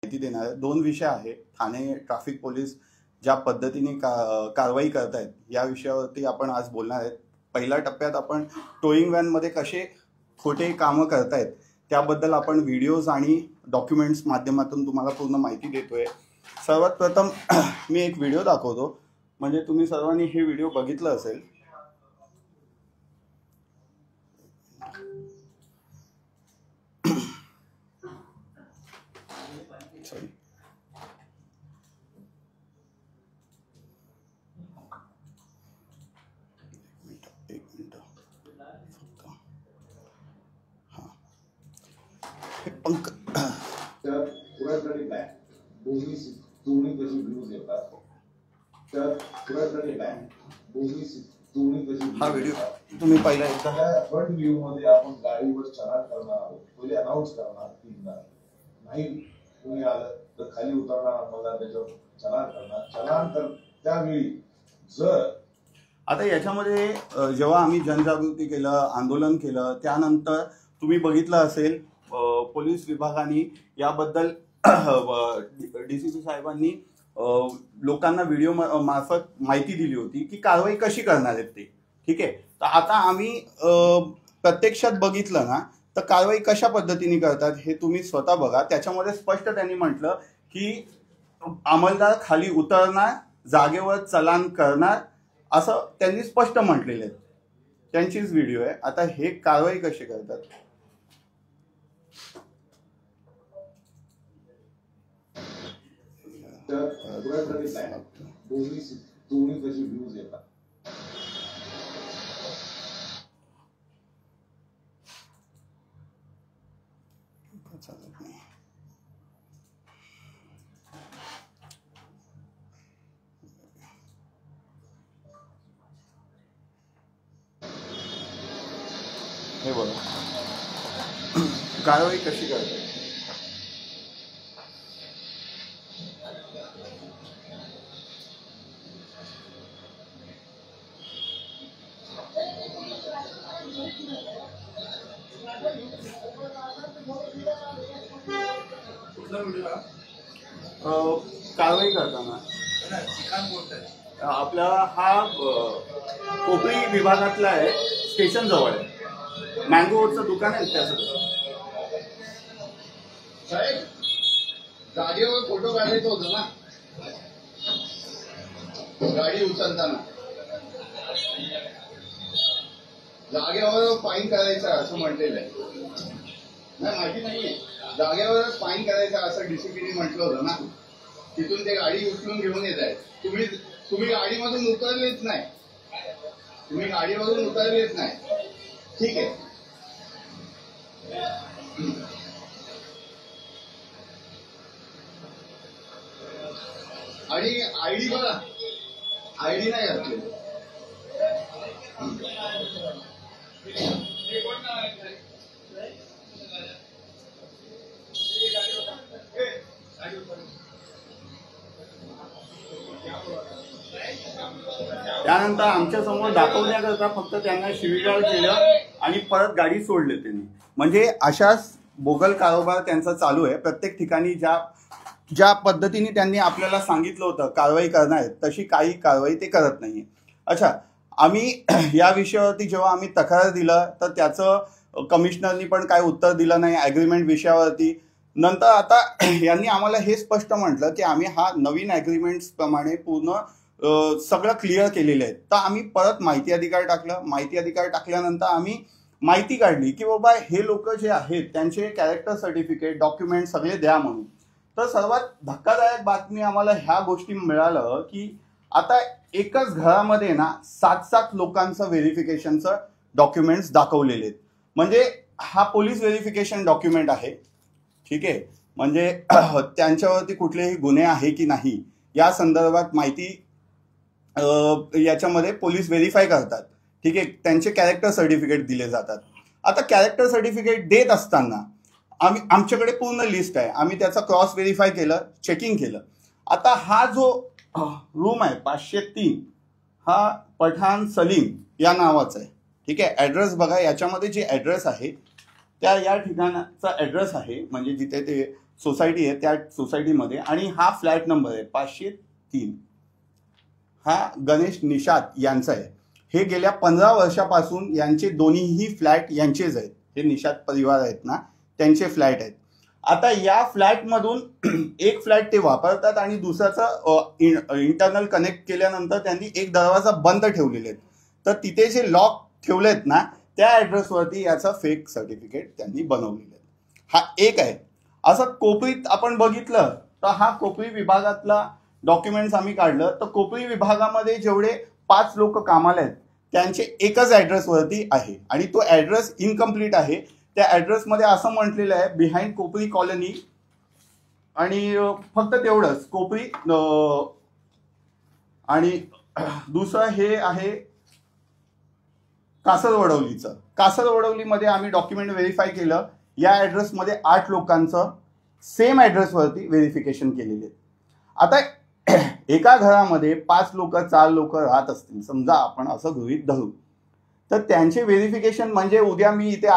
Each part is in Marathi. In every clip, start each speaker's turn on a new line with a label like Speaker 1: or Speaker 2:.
Speaker 1: माहिती देणार आहे। दोन विषय आहे, ठाणे ट्रॅफिक पोलीस ज्या पद्धतीने कारवाई करतायत या विषयावरती आपण आज बोलणार आहेत। पहिल्या टप्प्यात आपण टोईंग व्हॅन मध्ये कसे खोटे कामं करतायत त्याबद्दल आपण व्हिडिओज आणि डॉक्युमेंट्स माध्यमातून तुम्हाला पूर्ण माहिती देतोय। सर्वात प्रथम मी एक व्हिडिओ दाखवतो, म्हणजे तुम्ही सर्वांनी हे व्हिडिओ बघितलं असेल। सॉरी, एक मिनिट फक्त। हां, हे पंक
Speaker 2: तर पुरातनी बँक दोन्ही कशी व्ह्यूज येतात, तर पुरातनी बँक दोन्ही कशी
Speaker 1: हा व्हिडिओ तुम्ही पहिला एकदा
Speaker 2: फ्रंट व्ह्यू मध्ये आपण गाडीवर चलान करणार आहोत। पहिले अनाउन्स करणार तीनदा, नाही तुम्ही आलं तर खाली उतरणार, मला त्याच्यावर चलान करणार। चलान तर त्यावेळी जर
Speaker 1: आता याच्यामध्ये जेव्हा आम्ही जनजागृती केलं, आंदोलन केलं, त्यानंतर तुम्ही बघितलं असेल पोलीस विभागाने याबद्दल डीसीपी साहेबांनी लोकांना व्हिडिओ मार्फत माहिती दिली होती की कारवाई कशी करणार आहेत ते। ठीक आहे, तर आता आम्ही प्रत्यक्षात बघितलं ना, तर कारवाई कशा पद्धतीने करतात हे तुम्ही स्वतः बघा। त्याच्यामध्ये स्पष्ट त्यांनी म्हटलं की अंमलदार खाली उतरणार, जागेवर चलान करणार, असं त्यांनी स्पष्ट म्हटलेलं आहे। त्यांचीच व्हिडिओ आहे। आता हे कारवाई कशी करतात
Speaker 2: तर पुरातनी बँक दोन्ही कशी व्ह्यूज येतात।
Speaker 1: चालत नाही। हे बघा कारवाई कशी करतात। कारवाई करताना आपला हा कोपरी विभागातला आहे, स्टेशन जवळ आहे, मँगो रोडचं दुकान आहे त्याचं।
Speaker 3: साहेब, जागेवर फोटो काढायचं होतं ना, गाडी उचलताना जागेवर फाईन करायचं असं म्हटलेलं आहे। नाही माहिती नाहीये, जागेवर फाईन करायचं असं डीसीपीने म्हटलं होतं ना। तिथून ते गाडी उचलून घेऊन येत आहे, तुम्ही गाडीमधून उतरलेच नाही, तुम्ही गाडीवरून उतरलेच नाही। ठीक आहे, आणि आयडी बघा, आयडी नाही असलेली।
Speaker 1: त्यानंतर आमच्या समोर दाखवण्याकरता फक्त त्यांना शिवीगाळ केलं आणि परत गाडी सोडली त्यांनी। म्हणजे अशाच बोगल कारभार त्यांचा चालू आहे प्रत्येक ठिकाणी। ज्या पद्धतीने त्यांनी आपल्याला सांगितलं होतं कारवाई करणार आहे, तशी काही कारवाई ते करत नाहीये। अच्छा, आम्ही या विषयावरती जेव्हा आम्ही तक्रार दिलं तर त्याचं कमिशनरनी पण काय उत्तर दिलं नाही ॲग्रीमेंट विषयावरती। नंतर आता यांनी आम्हाला हे स्पष्ट म्हटलं की आम्ही हा नवीन ॲग्रीमेंट्स प्रमाणे पूर्ण सगळं क्लिअर केलेलं आहे। तर आम्ही परत माहिती अधिकार टाकलं। माहिती अधिकार टाकल्यानंतर आम्ही माहिती काढली की बाबा हे लोक जे आहेत त्यांचे कॅरेक्टर सर्टिफिकेट, डॉक्युमेंट सगळे द्या म्हणून। तर सर्वात धक्कादायक बातमी आम्हाला ह्या गोष्टी मिळालं की आता एकच घरामध्ये ना 7 लोकांचं व्हेरिफिकेशनचं डॉक्युमेंट्स दाखवलेले आहेत। म्हणजे हा पोलीस व्हेरिफिकेशन डॉक्युमेंट आहे। ठीक आहे, म्हणजे त्यांच्यावरती कुठलेही गुन्हे आहे की नाही या संदर्भात माहिती याच्यामध्ये पोलीस व्हेरीफाय करतात। ठीक आहे, त्यांचे कॅरेक्टर सर्टिफिकेट दिले जातात। आता कॅरेक्टर सर्टिफिकेट देत असताना आमच्याकडे पूर्ण लिस्ट आहे, आम्ही त्याचा क्रॉस व्हेरीफाय केलं, चेकिंग केलं। आता हा जो रूम आहे 503 हा पठाण सलीम या नावाचा आहे। ठीक आहे, ॲड्रेस बघा, याच्यामध्ये जे ॲड्रेस आहे त्या या ठिकाणाचा ॲड्रेस आहे, म्हणजे जिथे ते सोसायटी आहे, त्या सोसायटीमध्ये, आणि हा फ्लॅट नंबर आहे 503, हा गणेश निषाद यांचा आहे. हे गेल्या 15 वर्षापासून यांचे दोन्हीही फ्लॅट यांचेच आहेत. हे निषाद परिवार आहेत ना, त्यांचे फ्लॅट आहेत. आता या फ्लॅटमधून एक फ्लॅट ते वापरतात आणि दुसऱ्याचं इंटरनल कनेक्ट केल्यानंतर त्यांनी एक दरवाजा बंद ठेवलेले आहेत. तर तिथे जे लॉक ठेवलेत ना, त्या ॲड्रेसवरती याचं फेक सर्टिफिकेट त्यांनी बनवलेलं आहे. हा एक आहे. असं कोपरीत आपण बघितलं तर हा कोपरी विभागातला डॉक्युमेंट्स आम्ही काढलं तर कोपरी विभागामध्ये जेवढे 5 लोक कामाला आहेत त्यांचे एकच ॲड्रेसवरती आहे आणि तो ॲड्रेस इनकम्प्लीट आहे. त्या ॲड्रेसमध्ये असं म्हटलेलं आहे बिहाइंड कोपरी कॉलनी, आणि फक्त तेवढंच कोपरी. आणि दुसरं हे आहे कासरवडवलीचं. कासरवडवलीमध्ये आम्ही डॉक्युमेंट व्हेरीफाय केलं. या ॲड्रेसमध्ये 8 लोकांचं सेम ॲड्रेसवरती व्हेरिफिकेशन केलेले. आता एका घरामध्ये 5 लोक 4 लोक राहत असतील समजा, आपण असं गृहीत धरू, तर त्यांचे व्हेरिफिकेशन म्हणजे उद्या मी इथे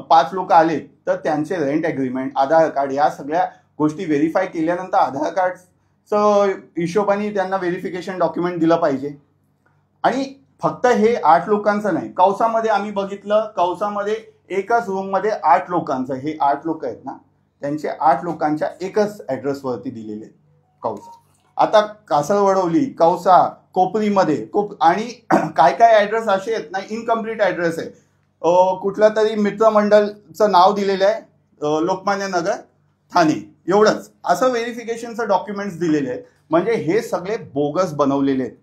Speaker 1: 5 लोक आले तर त्यांचे रेंट ॲग्रीमेंट, आधार कार्ड, या सगळ्या गोष्टी व्हेरीफाय केल्यानंतर आधार कार्डचं हिशोबाने त्यांना व्हेरिफिकेशन डॉक्युमेंट दिलं पाहिजे. आणि फक्त हे 8 लोकांचं नाही, कौसामध्ये आम्ही बघितलं, कौसामध्ये एकाच रूममध्ये 8 लोकांचं, हे 8 लोक आहेत ना, त्यांचे 8 लोकांच्या एकच ॲड्रेसवरती दिलेले आहेत कौसा. आता कासरवडवली, कौसा, कोपरीमध्ये आणि काय काय ॲड्रेस असे आहेत ना इनकम्प्लीट ॲड्रेस आहे. कुठलं तरी मित्रमंडळचं नाव दिलेलं आहे, लोकमान्य नगर, ठाणे, एवढंच. असं व्हेरिफिकेशनचं डॉक्युमेंट्स दिलेले आहेत. म्हणजे हे सगळे बोगस बनवलेले आहेत.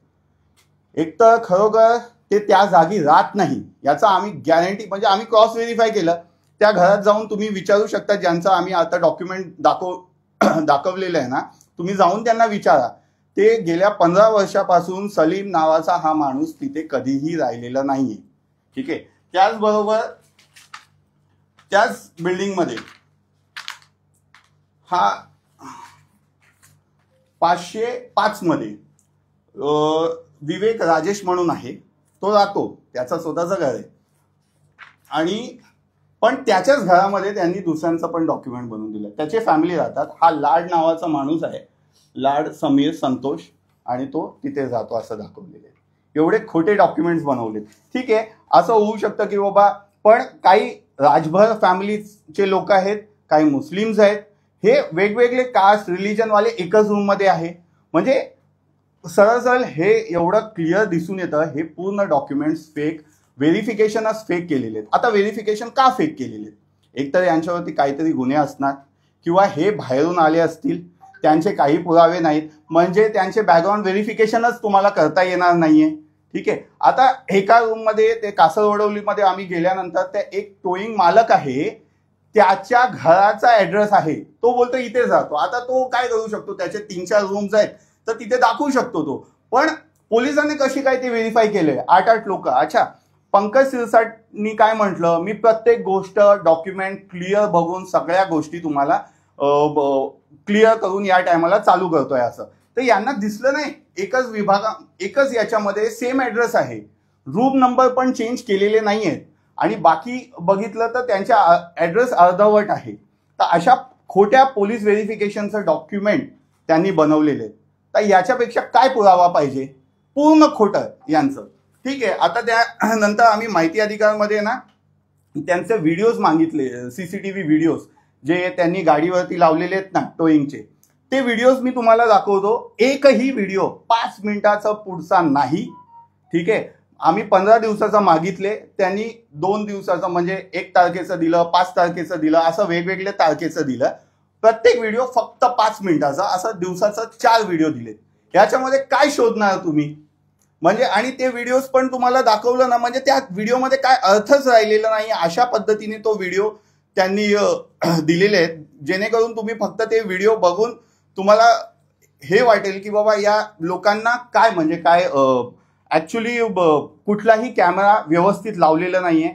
Speaker 1: एक तर खरोखर ते त्या जागी राहत नाही याचं आम्ही गॅरंटी, म्हणजे आम्ही क्रॉस व्हेरीफाय केलं. त्या घरात जाऊन तुम्ही विचारू शकता, ज्यांचं आम्ही आता डॉक्युमेंट दाखवलेलं आहे ना, तुम्ही जाऊन त्यांना विचारा. ते गेल्या 15 वर्षापासून सलीम नावाचा हा माणूस तिथे कधीही राहिलेला नाहीये. ठीक आहे. त्याचबरोबर त्याच बिल्डिंगमध्ये हा 505 मध्ये विवेक राजेश म्हणून आहे, तो राहतो, त्याचा स्वतःचं घर आहे. आणि पण त्याच्याच घरामध्ये त्यांनी दुसऱ्यांचं पण डॉक्युमेंट बनवून दिलं. त्याचे फॅमिली राहतात. हा लाड नावाचा माणूस आहे, लाड समीर संतोष, आणि तो तिथे जातो असं दाखवलेलं आहे. एवढे खोटे डॉक्युमेंट्स बनवलेत. ठीक आहे, असं होऊ शकतं की बाबा, पण काही राजभर फॅमिलीचे लोक आहेत, काही मुस्लिम्स आहेत, हे वेगवेगळे कास्ट रिलिजनवाले एकच रूममध्ये आहे. म्हणजे सरळ सरळ हे एवढं क्लिअर दिसून येतं, हे पूर्ण डॉक्युमेंट्स फेक, व्हेरिफिकेशनच फेक केलेले आहेत. आता व्हेरिफिकेशन का फेक केलेले आहेत? एकतर यांच्यावरती काहीतरी गुन्हे असणार, किंवा हे बाहेरून आले असतील, त्यांचे काही पुरावे नाहीत, म्हणजे त्यांचे बॅकग्राऊंड व्हेरिफिकेशनच तुम्हाला करता येणार नाहीये. ठीक आहे. आता एका रूममध्ये ते कासरवडवलीमध्ये आम्ही गेल्यानंतर त्या एक टोईंग मालक आहे, त्याच्या घराचा ॲड्रेस आहे, तो बोलतो इथे जातो. आता तो काय करू शकतो, त्याचे 3-4 रूम्स आहेत तर तिथे दाखवू शकतो तो. पण पोलिसांनी कशी काय ते व्हेरीफाय केलंय? 8 लोक. अच्छा, पंकज सिरसाटनी काय म्हटलं, मी प्रत्येक गोष्ट डॉक्युमेंट क्लिअर बघून सगळ्या गोष्टी तुम्हाला क्लिअर करून या टायमाला चालू करतोय असं. तर यांना दिसलं नाही, एकच याच्यामध्ये सेम ॲड्रेस आहे, रूम नंबर पण चेंज केलेले नाही आहेत, आणि बाकी बघितलं तर त्यांच्या ॲड्रेस अर्धवट आहे. तर अशा खोट्या पोलीस व्हेरिफिकेशनचं डॉक्युमेंट त्यांनी बनवलेले आहेत. तर याच्यापेक्षा काय पुरावा पाहिजे? पूर्ण खोटं यांचं. ठीक आहे. आता त्यानंतर आम्ही माहिती अधिकारमध्ये ना त्यांचे व्हिडिओज मागितले, CCTV व्हिडिओज जे त्यांनी गाडीवरती लावलेले आहेत ना टोईंगचे, ते व्हिडिओज मी तुम्हाला दाखवतो. एकही व्हिडिओ 5 मिनिटाचा पुढचा नाही. ठीक आहे. आम्ही 15 दिवसाचं मागितले, त्यांनी 2 दिवसाचं, म्हणजे 1 तारखेचं दिलं, 5 तारखेचं दिलं, असं वेगवेगळ्या तारखेचं दिलं. प्रत्येक व्हिडिओ फक्त 5 मिनिटाचा, असं दिवसाचं 4 व्हिडिओ दिले. याच्यामध्ये काय शोधणार तुम्ही? म्हणजे आणि ते व्हिडिओज पण तुम्हाला दाखवलं ना, म्हणजे त्या व्हिडिओमध्ये काय अर्थच राहिलेला नाही, अशा पद्धतीने तो व्हिडिओ त्यांनी दिलेले आहेत, जेणेकरून तुम्ही फक्त ते व्हिडिओ बघून तुम्हाला हे वाटेल की बाबा या लोकांना काय, म्हणजे काय ऍक्च्युली कुठलाही कॅमेरा व्यवस्थित लावलेला नाहीये.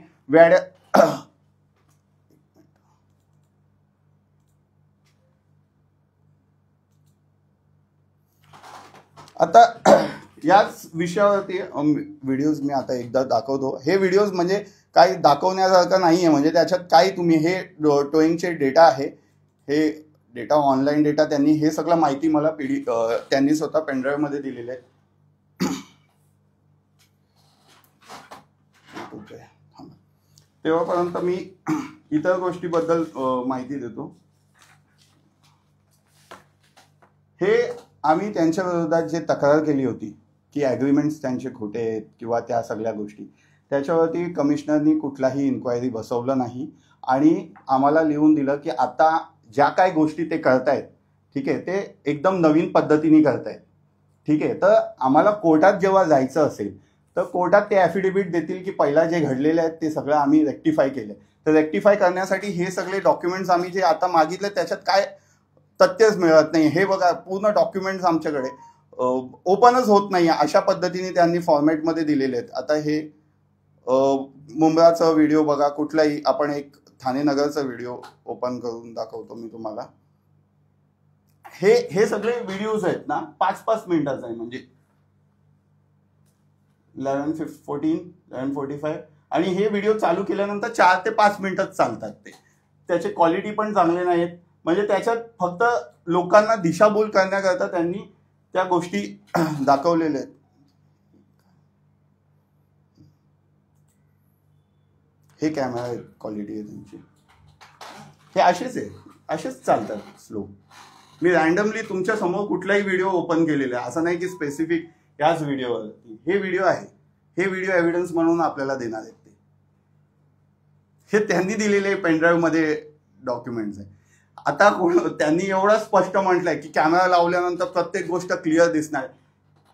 Speaker 1: आता याच विषयावरती व्हिडिओज मी आता एकदा दाखवतो. हे व्हिडिओज म्हणजे काही दाखवण्यासारखं नाहीये, म्हणजे त्याच्यात काही तुम्ही हे टोईंगचे डेटा आहे, हे डेटा ऑनलाईन डेटा त्यांनी हे सगळं माहिती मला त्यांनी स्वतः पेनड्राईव्ह मध्ये दिलेले आहे. तेव्हापर्यंत मी इतर गोष्टीबद्दल माहिती देतो. हे आम्ही त्यांच्या विरोधात जे तक्रार केली होती की ॲग्रीमेंट्स त्यांचे खोटे आहेत किंवा त्या सगळ्या गोष्टी, त्याच्यावरती कमिशनरनी कुठलाही इन्क्वायरी बसवलं नाही आणि आम्हाला लिहून दिलं की आता ज्या काय गोष्टी ते करतायत, ठीक आहे, ते एकदम नवीन पद्धतीने करतायत. ठीक आहे, तर आम्हाला कोर्टात जेव्हा जायचं असेल तर कोर्टात ते ॲफिडेव्हिट देतील की पहिला जे घडलेले आहेत ते सगळं आम्ही रेक्टिफाय केलं. तर रेक्टिफाय करण्यासाठी हे सगळे डॉक्युमेंट्स आम्ही जे आता मागितले त्याच्यात काय तथ्यच मिळत नाही. हे बघा, पूर्ण डॉक्युमेंट्स आमच्याकडे ओपनच होत नाही, अशा पद्धतीने त्यांनी फॉर्मॅटमध्ये दिलेले आहेत. आता हे मुंब्राचा व्हिडिओ बघा, कुठलाही आपण एक ठाणे नगरचा व्हिडिओ ओपन करून दाखवतो मी तुम्हाला. हे सगळे व्हिडिओज आहेत ना 5-5 मिनिटाचा आहे, म्हणजे 11:14, 11:45 आणि हे व्हिडिओ चालू केल्यानंतर 4 ते 5 मिनिटच चालतात. त्याचे क्वालिटी पण चांगले नाहीत, म्हणजे त्याच्यात फक्त लोकांना दिशाभूल करण्याकरता त्यांनी त्या गोष्टी दाखवलेल्या आहेत. हे कॅमेरा क्वालिटी आहे त्यांची, हे असेच आहे, असेच चालतात स्लो. मी रॅन्डमली तुमच्या समोर कुठलाही व्हिडिओ ओपन केलेला आहे, असं नाही की स्पेसिफिक याच व्हिडिओवरती. हे व्हिडिओ आहे, हे व्हिडिओ एव्हिडन्स म्हणून आपल्याला देणार आहेत. हे त्यांनी दिलेले पेनड्राईव्ह मध्ये डॉक्युमेंट्स आहे. आता त्यांनी एवढं स्पष्ट म्हटलंय की कॅमेरा लावल्यानंतर प्रत्येक गोष्ट क्लिअर दिसणार,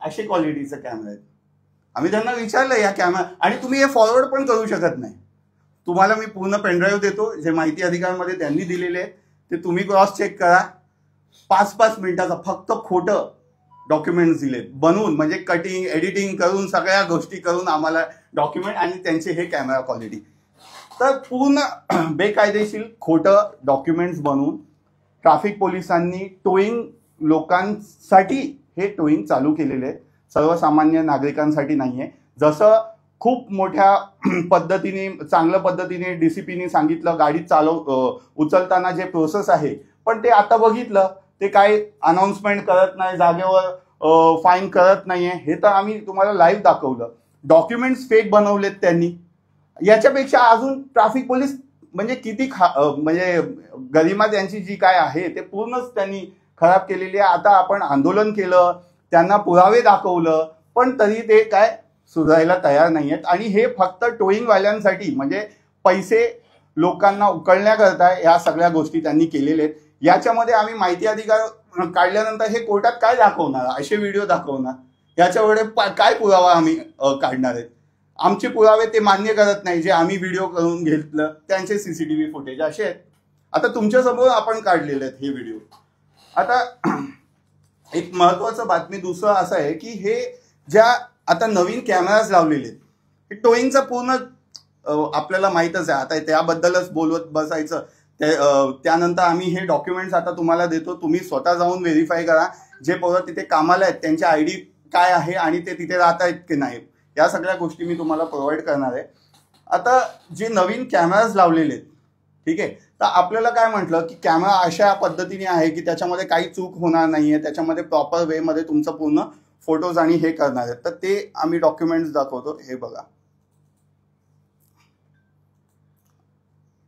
Speaker 1: अशी क्वालिटीचा कॅमेरा आहे. आम्ही त्यांना विचारलं या कॅमेरा, आणि तुम्ही हे फॉरवर्ड पण करू शकत नाही. तुम्हाला मी पूर्ण पेनड्राईव्ह देतो, जे माहिती अधिकारमध्ये त्यांनी दिलेले आहे ते तुम्ही क्रॉस चेक करा. 5-5 मिनिटाचा फक्त खोटं डॉक्युमेंट्स दिलेत बनवून, म्हणजे कटिंग एडिटिंग करून सगळ्या गोष्टी करून आम्हाला डॉक्युमेंट, आणि त्यांचे हे कॅमेरा क्वालिटी. तर पूर्ण बेकायदेशीर खोटं डॉक्युमेंट्स बनवून ट्रॅफिक पोलिसांनी टोईंग लोकांसाठी हे टोईंग चालू केलेले आहेत, सर्वसामान्य नागरिकांसाठी नाही आहे. जसं खूप मोठ्या पद्धतीने चांगल्या पद्धतीने DCPने सांगितलं गाडी उचलताना जे प्रोसेस आहे, पण ते आता बघितलं ते काय अनाउन्समेंट करत नाही, जागेवर फाईन करत नाहीये. हे तर आम्ही तुम्हाला लाईव्ह दाखवलं. डॉक्युमेंट्स फेक बनवलेत त्यांनी. याच्यापेक्षा अजून ट्रॅफिक पोलीस म्हणजे किती म्हणजे गरिमा त्यांची जी काय आहे ते पूर्णच त्यांनी खराब केलेली आहे. आता आपण आंदोलन केलं, त्यांना पुरावे दाखवलं, पण तरी ते काय सुधारायला तयार नाही आहेत. आणि हे फक्त टोईंगवाल्यांसाठी, म्हणजे पैसे लोकांना उकळण्याकरता या सगळ्या गोष्टी त्यांनी केलेल्या आहेत. याच्यामध्ये आम्ही माहिती अधिकार काढल्यानंतर हे कोर्टात काय दाखवणार, असे व्हिडिओ दाखवणार, याच्यावर काय पुरावा आम्ही काढणार आहेत. आमचे पुरावे ते मान्य करत नाही, जे आम्ही व्हिडिओ करून घेतलं त्यांचे CCTV फुटेज असे आहेत. आता तुमच्यासमोर आपण काढलेले आहेत हे व्हिडिओ. आता एक महत्वाचं बातमी दुसरं असं आहे की हे ज्या आता नवीन कॅमेराज लावलेले आहेत, हे टोईंगचं पूर्ण आपल्याला माहीतच आहे. आता त्याबद्दलच बोलवत बसायचं, त्यानंतर आम्ही हे डॉक्युमेंट्स आता तुम्हाला देतो. तुम्ही स्वतः जाऊन व्हेरीफाय करा. जे पोरं तिथे कामाला आहेत त्यांचे ID काय आहे आणि ते तिथे राहत आहेत की नाही, या सगळ्या गोष्टी मी तुम्हाला प्रोव्हाइड करणार आहे. आता जे नवीन कॅमेराज लावलेले आहेत, ठीक आहे, तर आपल्याला काय म्हटलं की कॅमेरा अशा पद्धतीने आहे की त्याच्यामध्ये काही चूक होणार नाहीये, त्याच्यामध्ये प्रॉपर वेमध्ये तुमचं पूर्ण फोटोज आणि हे करणार आहेत. तर ते आम्ही डॉक्युमेंट्स दाखवतो. हे बघा,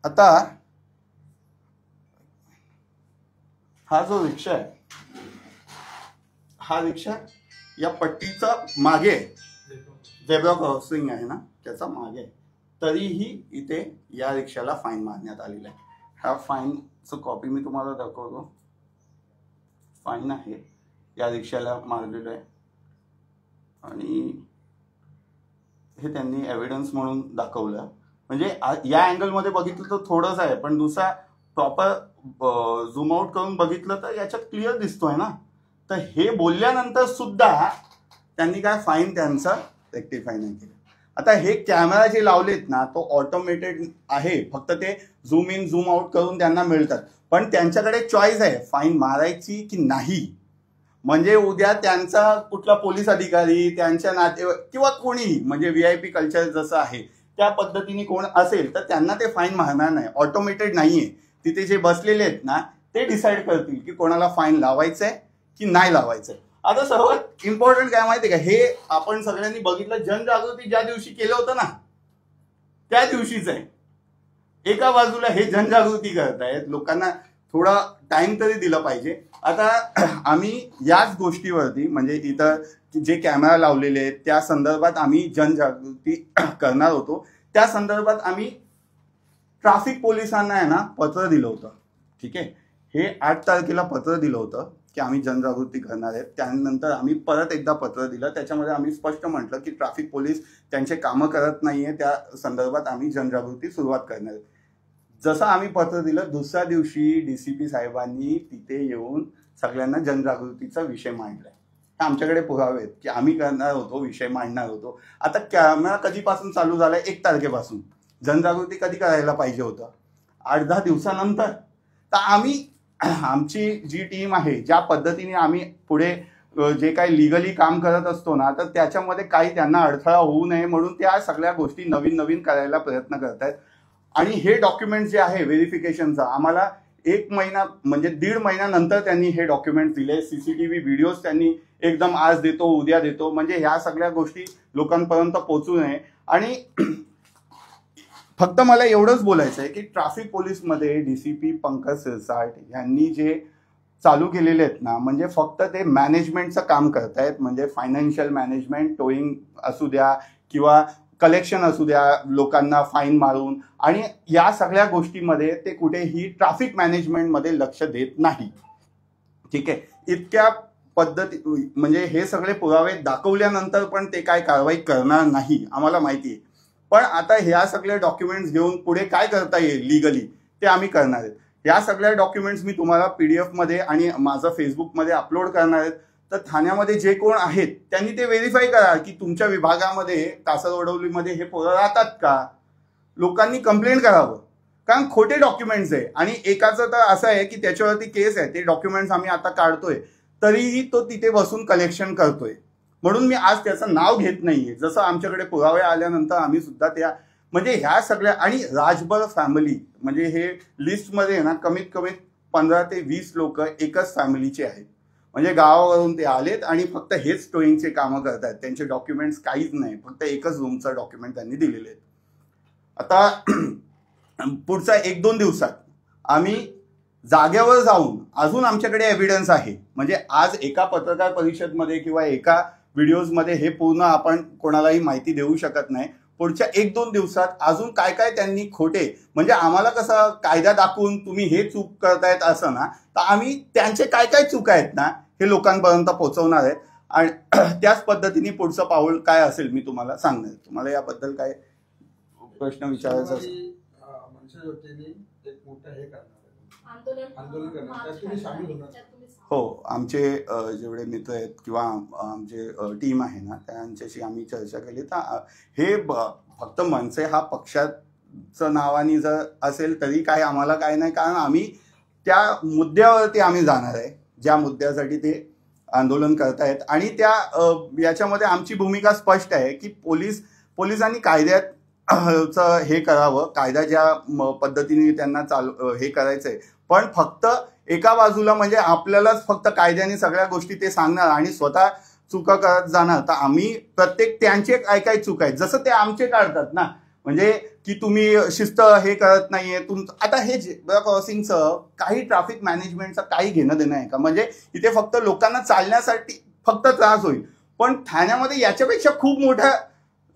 Speaker 1: आता हा जो रिक्षा आहे, हा रिक्षा या पट्टीचा मागे झेब्रा क्रॉसिंग आहे ना, त्याचा मागे, तरीही इथे या रिक्षाला फाईन मारण्यात आलेला आहे. हा फाईनचं कॉपी मी तुम्हाला दाखवतो. फाईन आहे, या रिक्षाला मारलेलं आहे आणि हे त्यांनी एव्हिडन्स म्हणून दाखवलं. म्हणजे या अँगलमध्ये बघितलं तर थोडंच आहे, पण दुसरा प्रॉपर झूम आउट करून बघितलं तर याच्यात क्लिअर दिसतोय ना. तर हे बोलल्यानंतर सुद्धा त्यांनी काय फाईन त्यांचा रेक्टिफाय नाही केलं. आता हे कॅमेरा जे लावलेत ना, तो ऑटोमेटेड आहे, फक्त ते झूम इन झूम आउट करून त्यांना मिळतात. पण त्यांच्याकडे चॉईस आहे फाईन मारायची की नाही. म्हणजे उद्या त्यांचा कुठला पोलीस अधिकारी, त्यांच्या नातेवाईक किंवा कोणी, म्हणजे VIP कल्चर जसं आहे त्या पद्धतीने कोण असेल तर त्यांना ते फाईन मारणार नाही. ऑटोमेटेड नाहीये. तिथे जे बसलेले आहेत ना ते डिसाईड करतील की कोणाला फाईन लावायचंय की नाही लावायचंय. आता सर्वात इम्पॉर्टंट काय माहितीये का, हे आपण सगळ्यांनी बघितलं, जनजागृती ज्या दिवशी केलं होतं ना त्या दिवशीच आहे. एका बाजूला हे जनजागृती करतायत, लोकांना थोडा टाइम तरी दिला पाहिजे. आता आम्ही याच गोष्टीवरती म्हणजे इथं जे कॅमेरा लावलेले आहेत त्या संदर्भात आम्ही जनजागृती करणार होतो. त्या संदर्भात आम्ही ट्रॅफिक पोलिसांना आहे ना पत्र दिलं होतं. ठीक आहे, हे 8 तारखेला पत्र दिलं होतं की आम्ही जनजागृती करणार आहेत. त्यानंतर आम्ही परत एकदा पत्र दिलं, त्याच्यामध्ये आम्ही स्पष्ट म्हटलं की ट्रॅफिक पोलीस त्यांचे कामं करत नाहीये, त्या संदर्भात आम्ही जनजागृती सुरुवात करणार आहे. जसं आम्ही पत्र दिलं दुसऱ्या दिवशी डीसीपी साहेबांनी तिथे येऊन सगळ्यांना जनजागृतीचा विषय मांडलाय. आमच्याकडे पुरावे आहेत की आम्ही करणार होतो, विषय मांडणार होतो. आता कॅमेरा कधीपासून चालू झालाय? 1 तारखेपासून. जनजागृती कधी करायला पाहिजे होतं? 8-10 दिवसानंतर. तर आम्ही आमची जी टीम आहे ज्या पद्धतीने आम्ही पुढे जे काही लिगली काम करत असतो ना, तर त्याच्यामध्ये काही त्यांना अडथळा होऊ नये म्हणून त्या सगळ्या गोष्टी नवीन नवीन करायला प्रयत्न करतायत. आणि हे डॉक्युमेंट जे आहे व्हेरिफिकेशनचं आम्हाला 1 महिना म्हणजे 1.5 महिन्यानंतर त्यांनी हे डॉक्युमेंट दिले. सीसीटीव्ही व्हिडिओज त्यांनी एकदम आज देतो उद्या देतो, म्हणजे ह्या सगळ्या गोष्टी लोकांपर्यंत पोहोचू नये. आणि फक्त मला एवढंच बोलायचं आहे की ट्रॅफिक पोलीसमध्ये डीसीपी पंकज सिरसाट यांनी जे चालू केलेले आहेत ना, म्हणजे फक्त ते मॅनेजमेंटचं काम करतायत. म्हणजे फायनान्शियल मॅनेजमेंट, टोईंग असू द्या किंवा कलेक्शन असू द्या, लोकांना फाईन मारून, आणि या सगळ्या गोष्टीमध्ये ते कुठेही ट्रॅफिक मॅनेजमेंटमध्ये लक्ष देत नाही. ठीक आहे, इतक्या पद्धती म्हणजे हे सगळे पुरावे दाखवल्यानंतर पण ते काय कारवाई करणार नाही आम्हाला माहिती आहे. पण आता ह्या सगळे डॉक्युमेंट्स घेऊन पुढे काय करता येईल लिगली ते आम्ही करणार आहेत. या सगळ्या डॉक्युमेंट्स मी तुम्हाला PDF मध्ये आणि माझं फेसबुकमध्ये अपलोड करणार आहेत. तर ठाण्यामध्ये जे कोण आहेत त्यांनी ते व्हेरीफाय करा की तुमच्या विभागामध्ये कासरवडवलीमध्ये हे पोरं राहतात का. लोकांनी कंप्लेंट करावं, कारण खोटे डॉक्युमेंट्स आहे. आणि एकाचं तर असं आहे की त्याच्यावरती केस आहे, ते डॉक्युमेंट्स आम्ही आता काढतोय तरीही तो तिथे बसून कलेक्शन करतोय. म्हणून मी आज त्याचं नाव घेत नाहीये. जसं आमच्याकडे पुरावे आल्यानंतर आम्ही सुद्धा त्या म्हणजे ह्या सगळ्या, आणि राजभर फॅमिली म्हणजे हे लिस्टमध्ये ना कमीत कमी 15 ते 20 लोक एकच फॅमिलीचे आहेत. म्हणजे गावावरून ते आलेत आणि फक्त हेच टोईंगचे कामं करतात. त्यांचे डॉक्युमेंट्स काहीच नाही, फक्त एकच रूमचं डॉक्युमेंट त्यांनी दिलेले आहेत. आता पुढच्या 1-2 दिवसात आम्ही जागेवर जाऊन अजून आमच्याकडे एव्हिडन्स आहे. म्हणजे आज एका पत्रकार परिषदमध्ये किंवा एका व्हिडिओजमध्ये हे पूर्ण आपण कोणालाही माहिती देऊ शकत नाही. पुढच्या 1-2 दिवसात अजून काय काय त्यांनी खोटे, म्हणजे आम्हाला कसं कायदा दाखवून तुम्ही हे चूक करतायत असं ना, तर आम्ही त्यांचे काय काय चूक आहेत ना हे लोकांपर्यंत पोहोचवणार आहेत. आणि त्याच पद्धतीने पुढचं पाऊल काय असेल मी तुम्हाला सांगणार. तुम्हाला याबद्दल काय प्रश्न विचारायचा असेल? हो, आमचे जेवढे मित्र आहेत किंवा आमचे टीम आहे ना त्यांच्याशी आम्ही चर्चा केली. तर हे फक्त मनसे हा पक्षाचं नावाने जर असेल तरी काय आम्हाला काय नाही, कारण आम्ही त्या मुद्द्यावरती आम्ही जाणार आहे ज्या मुद्द्यासाठी ते आंदोलन करतायत. आणि त्या याच्यामध्ये आमची भूमिका स्पष्ट आहे की पोलिसांनी कायद्यात हे करावं, कायदा ज्या पद्धतीने त्यांना हे करायचंय, पण फक्त एका बाजूला म्हणजे आपल्यालाच फक्त कायद्याने सगळ्या गोष्टी ते सांगणार आणि स्वतः चुका करत जाणार. तर आम्ही प्रत्येक त्यांचे काय काय चूक आहेत जसं ते आमचे काढतात ना, म्हणजे की तुम्ही शिस्त हे करत नाहीये तुमचं. आता हे झेब्रा क्रॉसिंगचं काही ट्रॅफिक मॅनेजमेंटचं काही घेणं देणं आहे का? म्हणजे इथे फक्त लोकांना चालण्यासाठी फक्त त्रास होईल, पण ठाण्यामध्ये याच्यापेक्षा खूप मोठ्या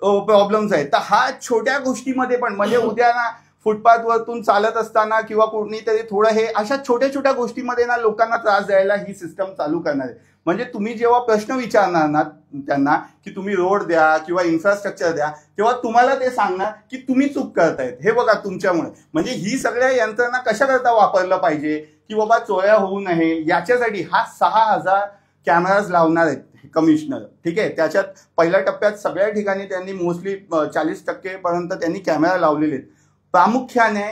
Speaker 1: प्रॉब्लेम्स आहेत. तर हा छोट्या गोष्टीमध्ये पण म्हणजे उद्या ना फुटपाथवरतून चालत असताना किंवा कोणीतरी थोडं हे अशा छोट्या छोट्या गोष्टीमध्ये ना लोकांना त्रास द्यायला ही सिस्टम चालू करणार आहे. म्हणजे तुम्ही जेव्हा प्रश्न विचारणार ना त्यांना की तुम्ही रोड द्या किंवा इन्फ्रास्ट्रक्चर द्या, तेव्हा तुम्हाला ते सांगणार की तुम्ही चूक करतायत, हे बघा तुमच्यामुळे. म्हणजे ही सगळ्या यंत्रणा कशा करता वापरलं पाहिजे की बाबा चोऱ्या होऊ नये याच्यासाठी हा 6000 कॅमेराज लावणार आहेत कमिशनर. ठीक आहे, त्याच्यात पहिल्या टप्प्यात सगळ्या ठिकाणी त्यांनी मोस्टली 40% पर्यंत त्यांनी कॅमेरा लावलेले आहेत. प्रामुख्याने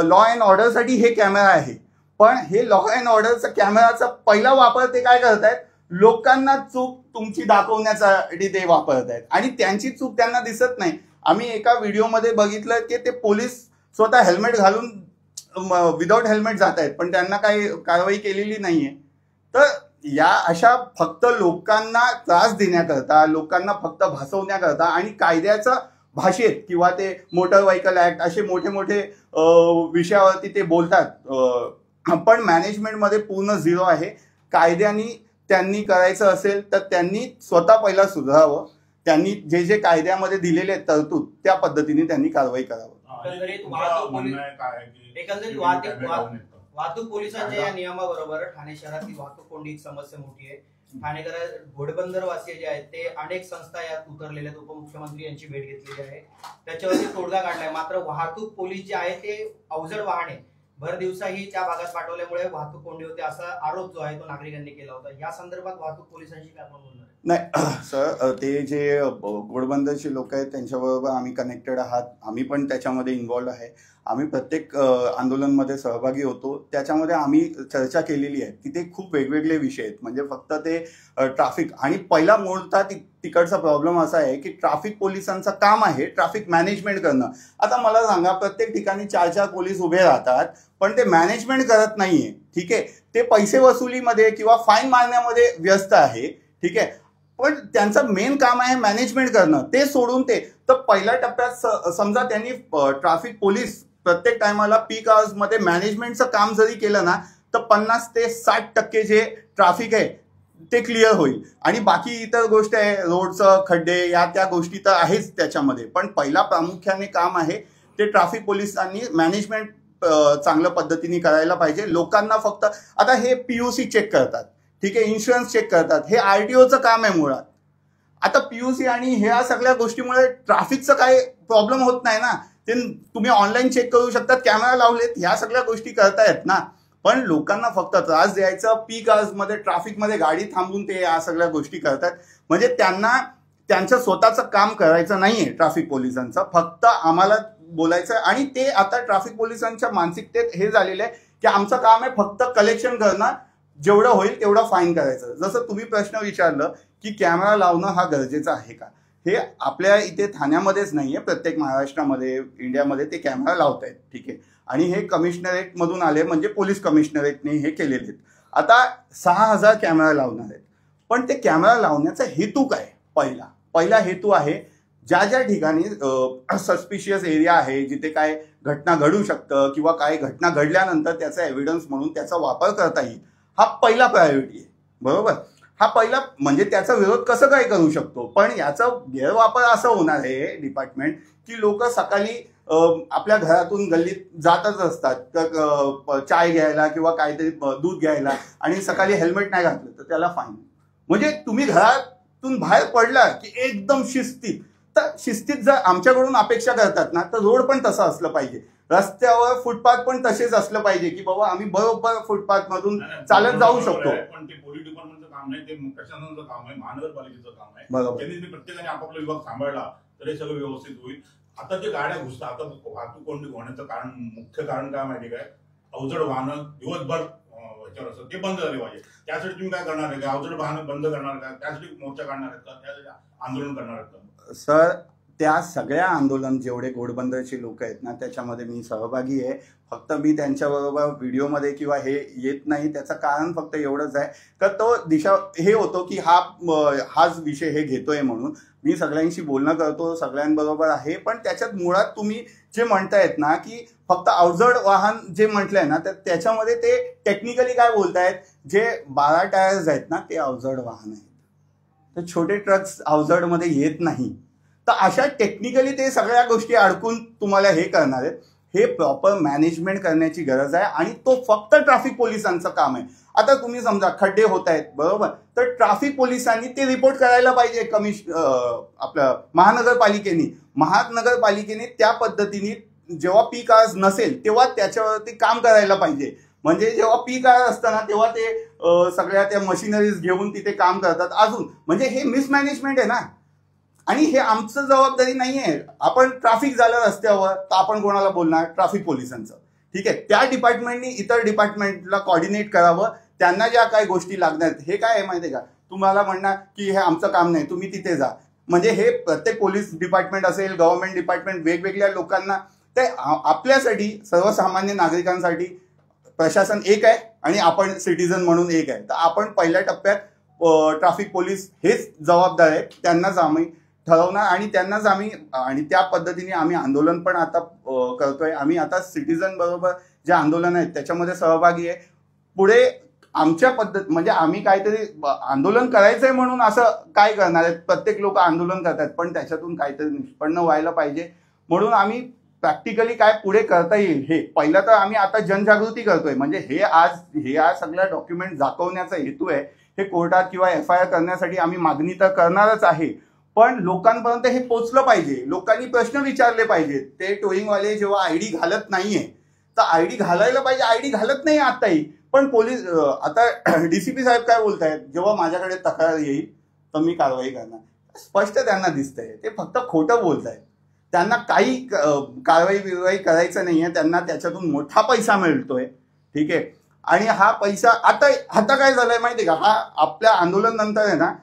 Speaker 1: लॉ अँड ऑर्डरसाठी हे कॅमेरा आहे. पण हे लॉ अँड ऑर्डरचा कॅमेराचा पहिला वापर ते काय करतायत, लोकांना चूक तुमची दाखवण्यासाठी ते वापरत आहेत आणि त्यांची चूक त्यांना दिसत नाही. आम्ही एका व्हिडिओमध्ये बघितलं की ते पोलीस स्वतः हेल्मेट घालून विदाऊट हेल्मेट जात आहेत पण त्यांना काही कारवाई केलेली नाहीये. तर या अशा फक्त लोकांना त्रास देण्याकरता, लोकांना फक्त भासवण्याकरता आणि कायद्याच्या भाषेत किंवा ते मोटर व्हेकल ऍक्ट असे मोठे मोठे विषयावरती ते बोलतात, पण मॅनेजमेंटमध्ये पूर्ण झिरो आहे. कायद्याने त्यांनी करायचं असेल तर त्यांनी स्वतः पहिला सुधारावं. त्यांनी जे जे कायद्यामध्ये दिलेले आहेत तरतूद त्या पद्धतीने त्यांनी कारवाई करावं.
Speaker 4: एकंदरीत वाहतूक पोलिसांच्या या नियमाबरोबर ठाणे शहरातील वाहतूक कोंडी समस्या मोठी आहे. ठाणेकर घोडबंदर वासी जे आहेत ते अनेक संस्था यात उतरलेले आहेत. उपमुख्यमंत्री यांची भेट घेतलेली आहे, त्याच्यावरती तोडगा काढलाय. मात्र वाहतूक पोलीस जे आहे ते अवजड वाहने भर दिवसाही त्या भागात पाठवल्यामुळे वाहतूक कोंडी होते असा आरोप जो आहे तो नागरिकांनी केला होता. या संदर्भात वाहतूक पोलिसांशी काय आपण बोलणार?
Speaker 1: नाही सर, ते जे घोडबंदरचे लोक आहेत त्यांच्याबरोबर आम्ही कनेक्टेड आहात. आम्ही पण त्याच्यामध्ये इन्व्हॉल्व आहे. आम्ही प्रत्येक आंदोलनमध्ये सहभागी होतो. त्याच्यामध्ये आम्ही चर्चा केलेली आहे. तिथे खूप वेगवेगळे विषय आहेत. म्हणजे फक्त ते ट्रॅफिक आणि पहिला मूळतः तिकडचा प्रॉब्लेम असा आहे की ट्रॅफिक पोलिसांचं काम आहे ट्रॅफिक मॅनेजमेंट करणं. आता मला सांगा, प्रत्येक ठिकाणी 4-4 पोलीस उभे राहतात पण ते मॅनेजमेंट करत नाहीये. ठीक आहे, ते पैसे वसुलीमध्ये किंवा फाईन मारण्यामध्ये व्यस्त आहे. ठीक आहे, पण त्यांचं मेन काम आहे मॅनेजमेंट करणं. ते सोडून ते तर पहिल्या टप्प्यात समजा त्यांनी ट्रॅफिक पोलीस प्रत्येक टायमाला पीक आवर्स मध्ये मॅनेजमेंटचं काम जरी केलं ना तर 50 ते 60% जे ट्रॅफिक आहे ते क्लिअर होईल. आणि बाकी इतर गोष्ट आहे, रोडचं खड्डे या त्या गोष्टी तर आहेच त्याच्यामध्ये. पण पहिला प्रामुख्याने काम आहे ते ट्रॅफिक पोलिसांनी मॅनेजमेंट चांगल्या पद्धतीने करायला पाहिजे. लोकांना फक्त आता हे PUC चेक करतात, ठीक आहे, इन्शुरन्स चेक करतात, हे RTOचं काम आहे मुळात. आता PUC आणि ह्या सगळ्या गोष्टीमुळे ट्रॅफिकचं काही प्रॉब्लेम होत नाही ना. ते तुम्ही ऑनलाईन चेक करू शकतात, कॅमेरा लावलेत, ह्या सगळ्या गोष्टी करतायत ना. पण लोकांना फक्त त्रास द्यायचा, पीक आवर्समध्ये ट्रॅफिकमध्ये गाडी थांबून ते या सगळ्या गोष्टी करतात. म्हणजे त्यांना त्यांचं स्वतःचं काम करायचं नाहीये ट्रॅफिक पोलिसांचं, फक्त आम्हाला बोलायचं. आणि ते आता ट्रॅफिक पोलिसांच्या मानसिकतेत हे झालेलं आहे की आमचं काम आहे फक्त कलेक्शन करणं, जेवढं होईल तेवढं फाईन करायचं. जसं तुम्ही प्रश्न विचारलं की कॅमेरा लावणं हा गरजेचं आहे का, हे आपल्या इथे ठाण्यामध्येच नाहीये, प्रत्येक महाराष्ट्रामध्ये इंडियामध्ये ते कॅमेरा लावत आहेत. ठीक आहे, आणि हे कमिशनरेट मधून आले, म्हणजे पोलीस कमिशनरेटने हे केलेले आहेत. आता 6000 कॅमेरा लावणार आहेत. पण ते कॅमेरा लावण्याचा हेतू काय? पहिला हेतू आहे ज्या ज्या ठिकाणी सस्पिशियस एरिया आहे, जिथे काय घटना घडू शकतं किंवा काय घटना घडल्यानंतर त्याचा एव्हिडन्स म्हणून त्याचा वापर करता येईल, हा पहिला प्रायोरिटी आहे. बरोबर, हा पहिला, म्हणजे त्याचा विरोध कसं काय करू शकतो. पण याचा गैरवापर असं होणार आहे डिपार्टमेंट की लोक सकाळी आपल्या घरातून गल्लीत जातच असतात तर चाय घ्यायला किंवा काहीतरी दूध घ्यायला, आणि सकाळी हेल्मेट नाही घातलं तर त्याला फाईन. म्हणजे तुम्ही घरातून बाहेर पडला की एकदम शिस्तीत, तर शिस्तीत जर आमच्याकडून अपेक्षा करतात ना तर रोड पण तसं असलं पाहिजे, रस्त्यावर फुटपाथ पण तसेच असलं पाहिजे की बाबा आम्ही बरोबर फुटपाथ मधून चालत जाऊ शकतो.
Speaker 5: पण ते पोलीस डिपार्टमेंटचं काम नाही, ते प्रशासनाचं काम आहे, महानगरपालिकेचं काम आहे.
Speaker 1: बरोबर,
Speaker 5: त्यांनी प्रत्येकाने आपापला विभाग सांभाळला तर हे सगळं व्यवस्थित होईल. आता जे गाड्या घुसतात, आता वाहतूक कोंडी होण्याचं कारण, मुख्य कारण काय माहिती काय, अवजड वाहनं दिवसभर ह्याच्यावर असतात, ते बंद झाले पाहिजे. त्यासाठी तुम्ही काय करणार आहे का? अवजड वाहनं बंद करणार का? त्यासाठी मोर्चा काढणार आहेत का? त्यासाठी आंदोलन करणार आहेत का?
Speaker 1: सर, त्या सगळ्या आंदोलन जेवढे घोडबंदरचे लोक आहेत ना त्याच्यामध्ये मी सहभागी आहे. फक्त मी त्यांच्याबरोबर व्हिडिओमध्ये किंवा हे येत नाही, त्याचं कारण फक्त एवढंच आहे का तो दिशा हे होतो की हाच विषय हे घेतोय म्हणून. मी सगळ्यांशी बोलणं करतो, सगळ्यांबरोबर आहे, पण त्याच्यात मुळात तुम्ही जे म्हणतायत ना की फक्त अवजड वाहन जे म्हटलंय ना, तर त्याच्यामध्ये ते टेक्निकली काय बोलतायत, जे 12 टायर्स आहेत ना ते अवजड वाहन आहेत, तर छोटे ट्रक्स अवजडमध्ये येत नाही. तर अशा टेक्निकली ते सगळ्या गोष्टी अडकून तुम्हाला हे करणार आहेत. हे प्रॉपर मॅनेजमेंट करण्याची गरज आहे आणि तो फक्त ट्रॅफिक पोलिसांचं काम आहे. आता तुम्ही समजा खड्डे होत आहेत, बरोबर, तर ट्रॅफिक पोलिसांनी ते रिपोर्ट करायला पाहिजे आपलं महानगरपालिकेने त्या पद्धतीने जेव्हा पीक आवर्स नसेल तेव्हा त्याच्यावरती काम करायला पाहिजे. म्हणजे जेव्हा पीक आवर्स असताना तेव्हा ते सगळ्या त्या मशिनरीज घेऊन तिथे काम करतात. अजून म्हणजे हे मिसमॅनेजमेंट आहे ना, आणि हे आमचं जबाबदारी नाही आहे. आपण ट्रॅफिक झालं रस्त्यावर तर आपण कोणाला बोलणार? ट्रॅफिक पोलिसांचं. ठीक आहे, त्या डिपार्टमेंटनी इतर डिपार्टमेंटला कॉर्डिनेट करावं, त्यांना ज्या काही गोष्टी लागणार. हे काय आहे माहिती आहे का, तुम्हाला म्हणणार की हे आमचं काम नाही, तुम्ही तिथे जा. म्हणजे हे प्रत्येक पोलीस डिपार्टमेंट असेल, गव्हर्नमेंट डिपार्टमेंट वेगवेगळ्या लोकांना ते आपल्यासाठी सर्वसामान्य नागरिकांसाठी प्रशासन एक आहे आणि आपण सिटीजन म्हणून एक आहे. तर आपण पहिल्या टप्प्यात ट्रॅफिक पोलीस हेच जबाबदार आहेत, त्यांनाच आम्ही ठरवणार आणि त्यांनाच आम्ही आणि त्या पद्धतीने आम्ही आंदोलन पण आता करतोय. आम्ही आता सिटीजन बरोबर जे आंदोलन आहेत त्याच्यामध्ये सहभागी आहे. पुढे आमच्या पद्धत म्हणजे आम्ही काहीतरी आंदोलन करायचंय म्हणून असं काय करणार आहेत. प्रत्येक लोक आंदोलन करतात पण त्याच्यातून काहीतरी निष्पन्न व्हायला पाहिजे म्हणून आम्ही प्रॅक्टिकली काय पुढे करता येईल हे पहिलं तर आम्ही आता जनजागृती करतोय. म्हणजे हे आज सगळ्या डॉक्युमेंट दाखवण्याचा हेतू आहे. हे कोर्टात किंवा FIR करण्यासाठी आम्ही मागणी तर करणारच आहे पण लोकांपर्यंत हे पोचलं पाहिजे. लोकांनी प्रश्न विचारले पाहिजेत. ते टोईंगवाले जेव्हा ID घालत नाहीये तर ID घालायला पाहिजे. ID घालत नाही आताही पण पोलीस आता DCP साहेब काय बोलतायत, जेव्हा माझ्याकडे तक्रार येईल तर मी कारवाई करणार. स्पष्ट त्यांना दिसतंय ते फक्त खोटं बोलतायत. त्यांना काही कारवाई करायचं नाहीये. त्यांना त्याच्यातून मोठा पैसा मिळतोय. ठीक आहे. आणि हा पैसा आता काय झालंय माहितीये का, हा आपल्या आंदोलन नंतर आहे ना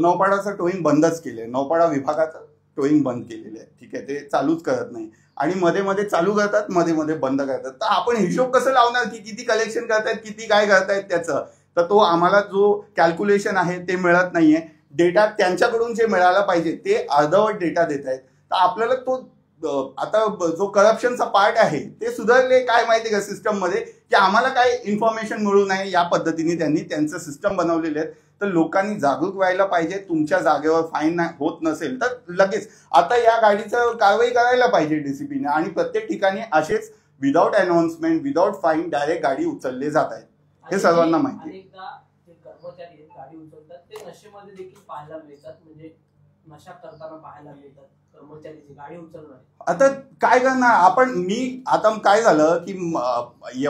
Speaker 1: नौपाडाचं टोईंग बंदच केलंय. नौपाडा विभागाचं टोईंग बंद केलेलं आहे. ठीक आहे. ते चालूच करत नाही आणि मध्ये मध्ये चालू करतात, मध्ये मध्ये बंद करतात. तर आपण हिशोब कसं लावणार की किती कलेक्शन करतायत, किती काय करतायत त्याचं. तर तो आम्हाला जो कॅल्क्युलेशन आहे ते मिळत नाहीये. डेटा त्यांच्याकडून जे मिळायला पाहिजे ते अर्धवट डेटा देत आहेत. तर आपल्याला तो आता जो करप्शनचा पार्ट आहे ते सुधारले काय माहिती का सिस्टम मध्ये की आम्हाला काय इन्फॉर्मेशन मिळू नये या पद्धतीने त्यांनी त्यांचं सिस्टम बनवलेले आहेत. तर लोकांनी जागरूक व्हायला पाहिजे. तुमच्या जागेवर फाईन होत नसेल तर लगेच आता या गाडीचं कारवाई करायला पाहिजे DCPने आणि प्रत्येक ठिकाणी असेच without announcement without fine direct गाडी उचलले जात आहेत. हे सर्वांना माहिती आहे.
Speaker 6: कर्मचारी गाडी उचलतात ते नशेमध्ये देखील पाहायला मिळतात. म्हणजे नशा करताना पाहायला मिळतात कर्मचारी गाडी उचलणार.
Speaker 1: आता काय करणार आपण. मी आता काय झालं की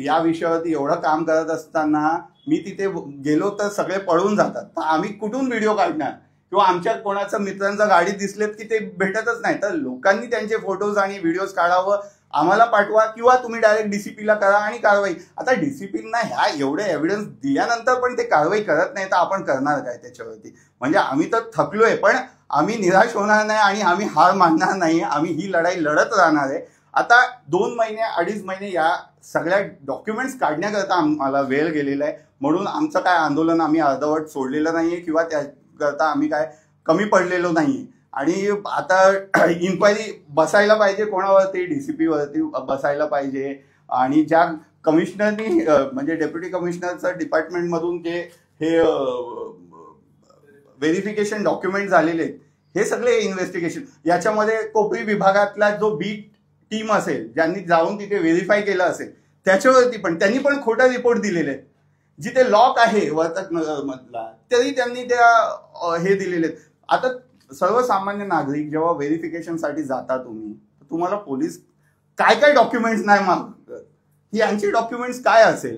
Speaker 1: या विषयावरती एवढं काम करत असताना मी तिथे गेलो तर सगळे पळून जातात. तर आम्ही कुठून व्हिडिओ काढणार किंवा आमच्या कोणाच्या मित्रांच्या गाडीत दिसलेत की ते भेटतच नाही. तर लोकांनी त्यांचे फोटोज आणि व्हिडिओज काढावं, आम्हाला पाठवा किंवा तुम्ही डायरेक्ट DCPला करा आणि कारवाई. आता DCPना ह्या एवढे एव्हिडन्स दिल्यानंतर पण ते कारवाई करत नाही तर आपण करणार काय त्याच्यावरती. म्हणजे आम्ही तर थकलोय पण आम्ही निराश होणार नाही आणि आम्ही हार मानणार नाही. आम्ही ही लढाई लढत राहणार आहे. आता 2 महिने 2.5 महिने या सगळ्या डॉक्युमेंट्स काढण्याकरता आम्हाला वेळ गेलेला आहे. म्हणून आमचं काय आंदोलन आम्ही अर्धवट सोडलेलं नाहीये किंवा त्याकरता आम्ही काय कमी पडलेलो नाहीये. आणि आता इन्क्वायरी बसायला पाहिजे कोणावरती, DCP वरती बसायला पाहिजे. आणि ज्या कमिशनरनी म्हणजे डेप्युटी कमिशनरचं डिपार्टमेंटमधून जे हे व्हेरिफिकेशन डॉक्युमेंट झालेले आहेत हे सगळे इन्व्हेस्टिगेशन याच्यामध्ये कोपरी विभागातला जो बीट टीम असेल ज्यांनी जाऊन तिथे व्हेरीफाय केलं असेल त्याच्यावरती पण त्यांनी पण खोटा रिपोर्ट दिलेले आहेत. जिथे लॉक आहे वर्तक मधला तरी त्यांनी त्या हे दिलेले आहेत. आता सर्वसामान्य नागरिक जेव्हा व्हेरिफिकेशनसाठी जाता तुम्हाला पोलीस काय काय डॉक्युमेंट्स नाही मागतात. यांचे डॉक्युमेंट्स काय असेल,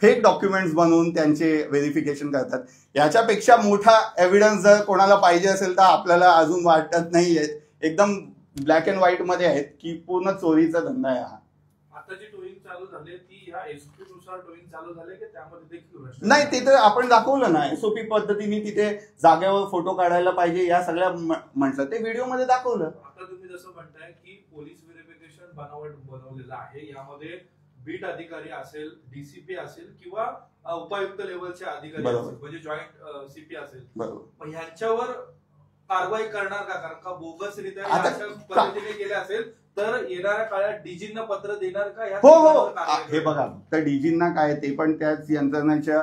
Speaker 1: फेक डॉक्युमेंट्स बनवून त्यांचे व्हेरिफिकेशन करतात. याच्यापेक्षा मोठा एव्हिडन्स जर कोणाला पाहिजे असेल तर आपल्याला अजून वाटत नाहीये. एकदम ब्लॅक अँड व्हाईट मध्ये आहेत की पूर्ण चोरीचा धंदा आहे हा.
Speaker 7: आता जी टोईंग चालू झाली ती ह्या SOP नुसार टोईंग चालू झाले की त्यामध्ये देखील
Speaker 1: नाही ते तर आपण दाखवलं ना SOP पद्धतीने तिथे जागेवर फोटो काढायला पाहिजे या सगळ्या म्हटलं ते व्हिडिओ मध्ये दाखवलं.
Speaker 7: आता तुम्ही जसं म्हणताय की पोलीस व्हेरिफिकेशन बनवलेलं आहे. यामध्ये बीट अधिकारी असेल, DCP असेल किंवा उपायुक्त लेवलचे अधिकारी असेल म्हणजे जॉईंट CP असेल.
Speaker 1: बरोबर.
Speaker 7: ह्यांच्यावर कारवाई करणार का? कारण का बोगसरित्या अशा पद्धतीने केले असेल तर येणाऱ्या काळात DGंना पत्र देणार का?
Speaker 1: हो हे बघा तर DGंना काय ते पण त्याच यंत्रणेच्या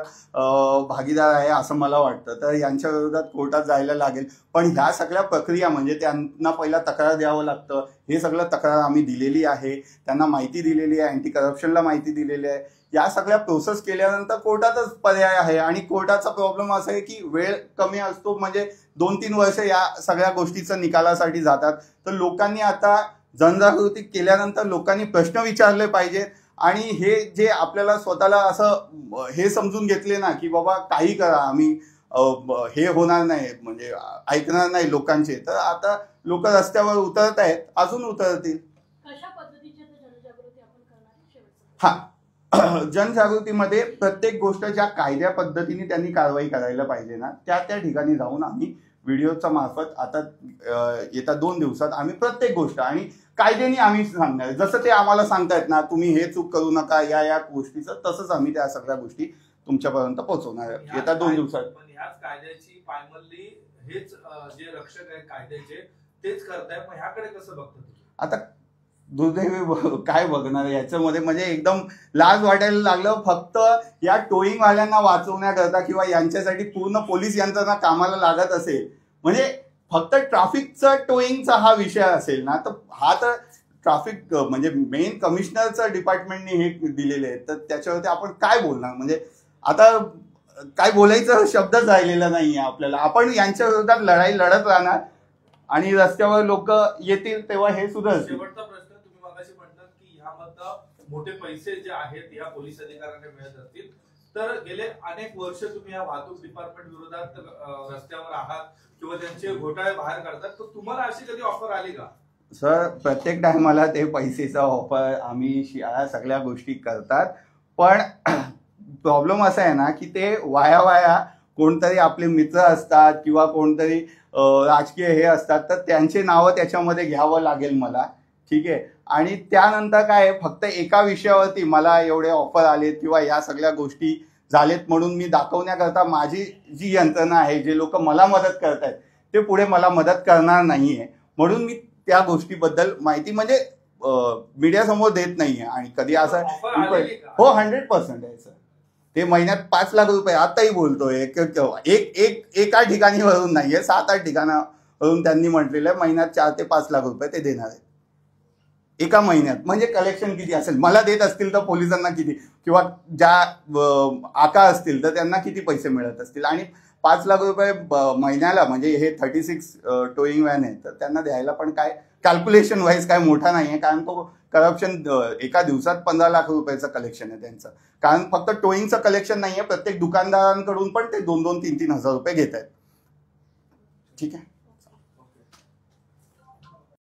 Speaker 1: भागीदार आहे असं मला वाटतं. तर यांच्या विरोधात कोर्टात जायला लागेल. पण ह्या सगळ्या प्रक्रिया म्हणजे त्यांना पहिला तक्रार द्यावं लागतं. हे सगळं तक्रार आम्ही दिलेली आहे, त्यांना माहिती दिलेली आहे, अँटी करप्शनला माहिती दिलेली आहे. या सगळ्या प्रोसेस केल्यानंतर कोर्टातच पर्याय आहे. आणि कोर्टाचा प्रॉब्लेम असा आहे की वेळ कमी असतो म्हणजे 2-3 वर्ष या सगळ्या गोष्टीचं निकालासाठी जातात. तर लोकांनी आता जनजागृती केल्यानंतर लोकांनी प्रश्न विचारले पाहिजेत. आणि हे जे आपल्याला स्वतःला असं हे समजून घेतले ना की बाबा काही करा आम्ही हे होणार नाही म्हणजे ऐकणार नाही लोकांचे. तर आता लोक रस्त्यावर उतरत आहेत, अजून उतरतील.
Speaker 8: कशा पद्धतीची जनजागृती आपण करणार?
Speaker 1: हा जनजागृतीमध्ये प्रत्येक गोष्ट ज्या कायद्या पद्धतीने त्यांनी कारवाई करायला पाहिजे ना त्या ठिकाणी जाऊन आम्ही व्हिडिओच्या मार्फत आता येत्या 2 दिवसात आम्ही प्रत्येक गोष्ट आणि कायद्याने आम्ही सांगणार, जसं ते आम्हाला सांगतायत ना तुम्ही हे चूक करू नका या गोष्टीचं, तसंच आम्ही त्या सगळ्या गोष्टी तुमच्यापर्यंत पोहोचवणार येत्या 2 दिवसात.
Speaker 7: पण ह्याच कायद्याची पायमल्ली हेच जे रक्षक आहेत कायद्याचे तेच करताय, पण ह्याकडे कसं बघता तुम्ही?
Speaker 1: आता दुर्दैवी काय बघणार याच्यामध्ये, म्हणजे एकदम लाज वाटायला लागलं. फक्त या टोईंगवाल्यांना वाचवण्याकरता किंवा यांच्यासाठी पूर्ण पोलीस यंत्रणा कामाला लागत असेल, म्हणजे फक्त ट्रॅफिकचा टोईंगचा हा विषय असेल ना, तर हा तर ट्रॅफिक म्हणजे मेन कमिशनरचं डिपार्टमेंटने हे दिलेले आहेत, तर त्याच्यावरती आपण काय बोलणार? म्हणजे आता काय बोलायचं शब्दच राहिलेला नाहीये आपल्याला. आपण यांच्या विरोधात लढाई लढत राहणार आणि रस्त्यावर लोक येतील तेव्हा हे सुधारतील.
Speaker 7: शेवटचा प्रश्न, तुम्ही मगाशी म्हणतात की ह्यामधलं मोठे पैसे जे आहेत या पोलीस अधिकाऱ्यांना मिळत असतील, तर गेले अनेक वर्ष तुम्ही या वाहतूक डिपार्टमेंट विरोधात रस्त्यावर आहात किंवा त्यांचे घोटाळे बाहेर काढतात, तर तुम्हाला अशी कधी ऑफर आली का?
Speaker 1: सर, प्रत्येक टायमाला ते पैसेचा ऑफर आम्ही या सगळ्या गोष्टी करतात, पण प्रॉब्लेम असा आहे ना की ते वाया कोणतरी आपले मित्र असतात किंवा कोणतरी राजकीय हे असतात, तर त्यांचे नावं त्याच्यामध्ये घ्यावं लागेल मला, ठीक आहे. आणि त्यानंतर काय, फक्त एका विषयावरती मला एवढे ऑफर आलेत किंवा या सगळ्या गोष्टी झालेत म्हणून मी दाखवण्याकरता माझी जी यंत्रणा आहे, जे लोक मला मदत करतायत ते पुढे मला मदत करणार नाहीये, म्हणून मी त्या गोष्टीबद्दल माहिती म्हणजे मीडियासमोर देत नाहीये. आणि कधी असं हो 100% आहे सर. ते महिन्यात 5 लाख रुपये आताही बोलतोय, एका ठिकाणी वरून नाहीये, 7-8 ठिकाणावरून त्यांनी म्हटलेलं आहे महिन्यात 4 ते 5 लाख रुपये ते देणार आहेत एका महिन्यात. म्हणजे कलेक्शन किती असेल, मला देत असतील तर पोलिसांना किती, किंवा ज्या आका असतील तर त्यांना किती पैसे मिळत असतील. आणि 5 लाख रुपये महिन्याला, म्हणजे हे 36 टोईंग व्हॅन आहे, तर त्यांना द्यायला पण काय कॅल्क्युलेशन वाईज काय मोठा नाही आहे, कारण तो करप्शन एका दिवसात 15 लाख रुपयाचं कलेक्शन आहे त्यांचं. कारण फक्त टोईंगचं कलेक्शन नाही आहे, प्रत्येक दुकानदारांकडून पण ते 2-2, 3-3 हजार रुपये घेत आहेत. ठीक आहे.